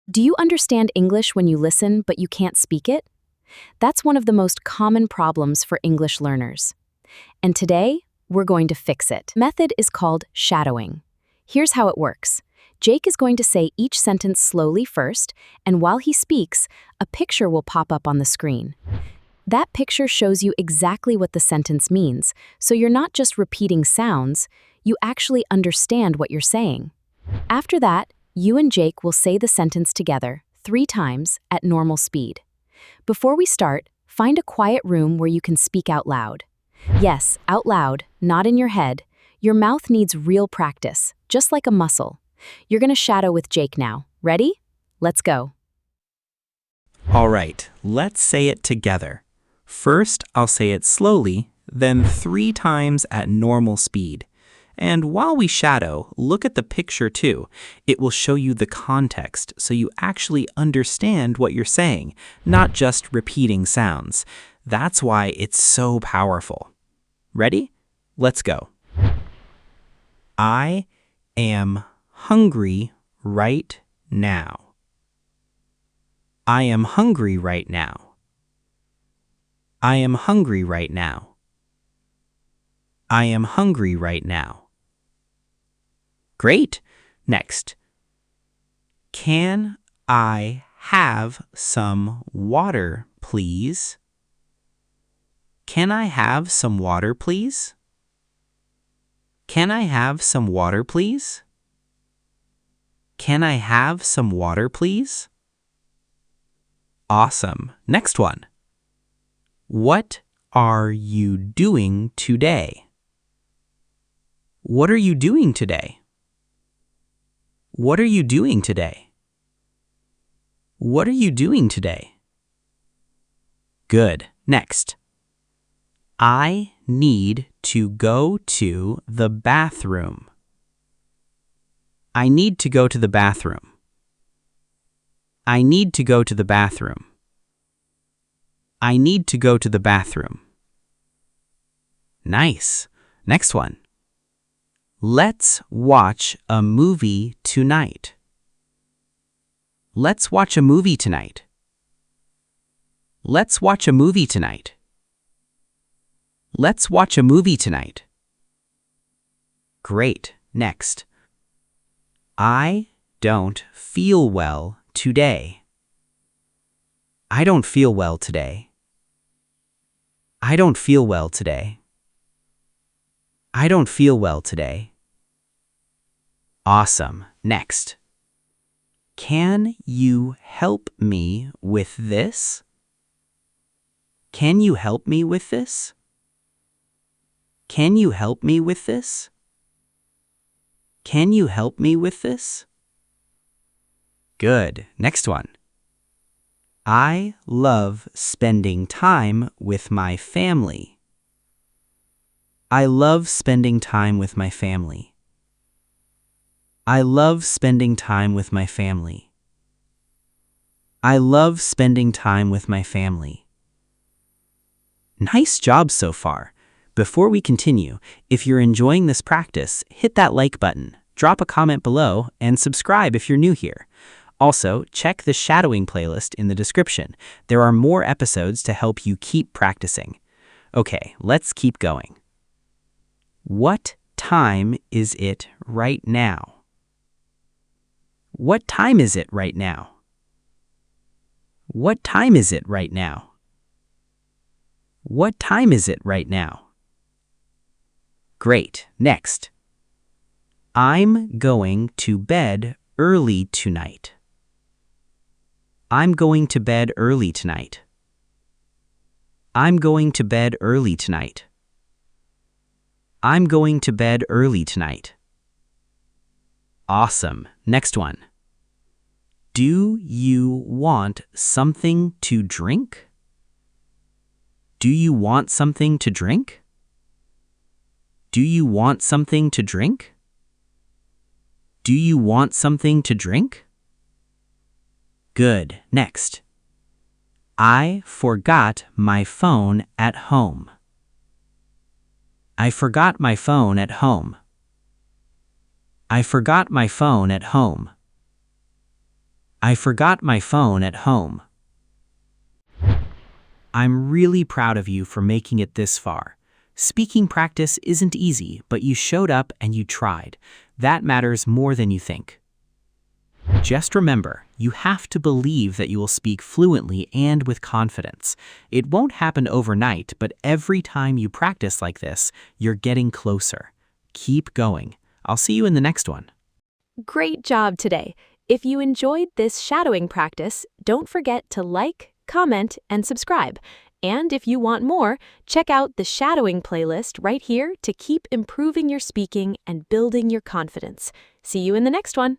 Do you understand English when you listen but you can't speak it? That's one of the most common problems for English learners. And today, we're going to fix it. The method is called shadowing. Here's how it works. Jake is going to say each sentence slowly first, and while he speaks, a picture will pop up on the screen. That picture shows you exactly what the sentence means, so you're not just repeating sounds, you actually understand what you're saying. After that, you and Jake will say the sentence together 3 times at normal speed. Before we start, find a quiet room where you can speak out loud. Yes, out loud, not in your head. Your mouth needs real practice, just like a muscle. You're going to shadow with Jake now. Ready? Let's go. All right, let's say it together. First, I'll say it slowly, then 3 times at normal speed. And while we shadow, look at the picture too. It will show you the context so you actually understand what you're saying, not just repeating sounds. That's why it's so powerful. Ready? Let's go. I am hungry right now. I am hungry right now. I am hungry right now. I am hungry right now. Great. Next. Can I have some water, please? Can I have some water, please? Can I have some water, please? Can I have some water, please? Awesome. Next one. What are you doing today? What are you doing today? What are you doing today? What are you doing today? Good. Next. I need to go to the bathroom. I need to go to the bathroom. I need to go to the bathroom. I need to go to the bathroom. Nice. Next one. Let's watch a movie tonight. Let's watch a movie tonight. Let's watch a movie tonight. Let's watch a movie tonight. Great. Next. I don't feel well today. I don't feel well today. I don't feel well today. I don't feel well today. Awesome. Next. Can you help me with this? Can you help me with this? Can you help me with this? Can you help me with this? Good. Next one. I love spending time with my family. I love spending time with my family. I love spending time with my family. I love spending time with my family. Nice job so far. Before we continue, if you're enjoying this practice, hit that like button, drop a comment below, and subscribe if you're new here. Also, check the shadowing playlist in the description. There are more episodes to help you keep practicing. Okay, let's keep going. What time is it right now? What time is it right now? What time is it right now? What time is it right now? Great. Next. I'm going to bed early tonight. I'm going to bed early tonight. I'm going to bed early tonight. I'm going to bed early tonight. Awesome. Next one. Do you want something to drink? Do you want something to drink? Do you want something to drink? Do you want something to drink? Good. Next. I forgot my phone at home. I forgot my phone at home. I forgot my phone at home. I forgot my phone at home. I'm really proud of you for making it this far. Speaking practice isn't easy, but you showed up and you tried. That matters more than you think. Just remember, you have to believe that you will speak fluently and with confidence. It won't happen overnight, but every time you practice like this, you're getting closer. Keep going. I'll see you in the next one. Great job today. If you enjoyed this shadowing practice, don't forget to like, comment, and subscribe. And if you want more, check out the shadowing playlist right here to keep improving your speaking and building your confidence. See you in the next one.